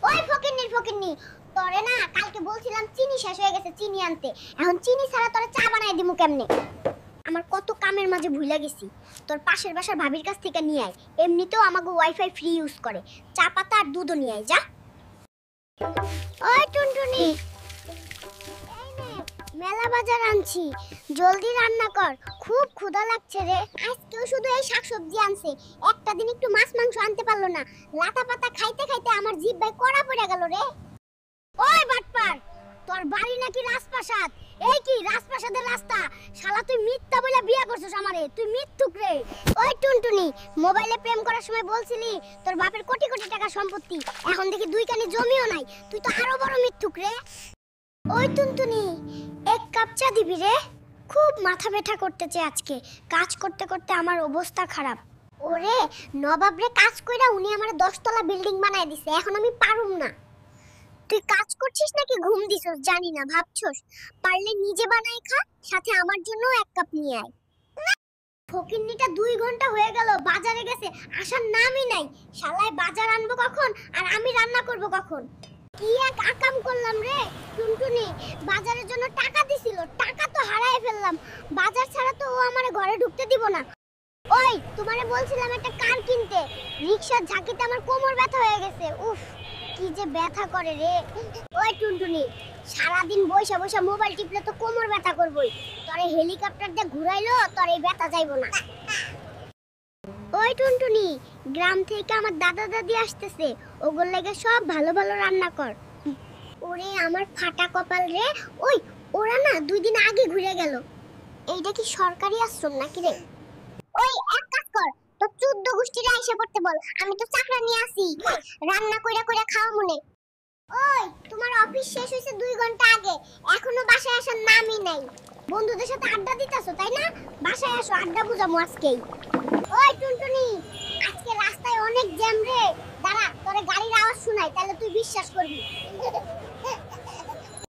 ওই ফকিন্নি তোরে না কালকে বলছিলাম চিনি শেষ হয়ে গেছে, চিনি আনতে। এখন চিনি ছাড়া তোরে চা বানায় দিমু কেমনে? আমার কত কামের মাঝে ভুলে গেছি। তোর পাশের বাসার ভাবির কাছ থেকে নিয়ে আয়, এমনিতেও আমাকে ওয়াইফাই ফ্রি ইউজ করে। চা পাতা আর দুধও নিয়ে আয় যা। ওই টুনটুনি, এই নে মেলা বাজার আনছি, জলদি রান্না কর, খুব ক্ষুধা লাগছে রে। আজকেও শুধু এই শাকসবজি আনছে, একটা দিন একটু মাছ মাংস আনতে পারলো না। লাতা পাতা খাইতে খাইতে আমার জিহ্বায় কড়া পড়ে গেল রে। ওই বাটপার, তোর বাড়ি নাকি রাজপ্রাসাদ? এই কি রাজপ্রাসাদের রাস্তা? শালা তুই মিথ্যা বলে বিয়ে করছিস আমারে, তুই মিথ্যুক রে। ওই টুনটুনি, মোবাইলে প্রেম করার সময় বলছিলি তোর বাপের কোটি কোটি টাকা সম্পত্তি, এখন দেখি দুই কানে জমিও নাই, তুই তো আরো বড় মিথ্যুক রে। ওই টুনটুনি, এক কাপ চা দিবি রে? খুব মাথা ব্যথা করতেছে আজকে, কাজ করতে করতে আমার অবস্থা খারাপ। ওরে নবাব রে, কাজ কইরা উনি আমার 10 তলা বিল্ডিং বানায় দিছে, এখন আমি পারুম না। তুই কাজ করছিস নাকি ঘুম দিছস জানি না, ভাবছস পারলে নিজে বানাই খা, সাথে আমার জন্য এক কাপ নিয়ে আয়। ফকিন্নিটা 2 ঘন্টা হয়ে গেল বাজারে গেছে, আসার নামই নাই। শালায় বাজার আনবো কখন আর আমি রান্না করব কখন? কি এক আকাম করলাম রে। টুনটুনি বাজারের জন্য টাকা দিছিল, টাকা তো হারায় ফেললাম। বাজার ছাড়া তো ও আমারে ঘরে ঢুকতে দিব না। ওই তোমারে বলছিলাম একটা কার কিনতে, রিকশার ঝাঁকিতে আমার কোমর ব্যথা হয়ে গেছে। উফ কি যে ব্যথা করে রে। ওই টুনটুনি, সারাদিন বইসা বইসা মোবাইল টিপলে তো কোমর ব্যথা করবই, তোরে হেলিকপ্টার দিয়ে ঘুরাইলো তোর এই ব্যথা যাইবো না। ওই টুনটুনি, গ্রাম থেকে আমার দাদা দাদি আসতেছে, ওগুর লাগে সব ভালো ভালো রান্না কর। ওরে আমার ফাটা কপাল রে। ওই ওরা না 2 দিন আগে ঘুরে গেল। এইটা কি সরকারি আশ্রম নাকি রে? ওই এক কাজ কর, তো 14 গোষ্ঠীরা এসে পড়তে বল, আমি তো চাকরা নিয়ে আসি, রান্না কইরা কইরা খাওয়া মনে। ওই তোমার অফিস শেষ হইছে 2 ঘন্টা আগে, এখনো বাসায় আসার নামই নাই। বন্ধুদের সাথে আড্ডা দিতাছো তাই না? বাসায় আসো, আড্ডা বুঝামু আজকেই। ওই টুনটুনি, আজকে রাস্তায় অনেক জ্যাম রে, দাঁড়া তোরে গাড়ির আওয়াজ শোনাই, তাহলে তুই বিশ্বাস করবি।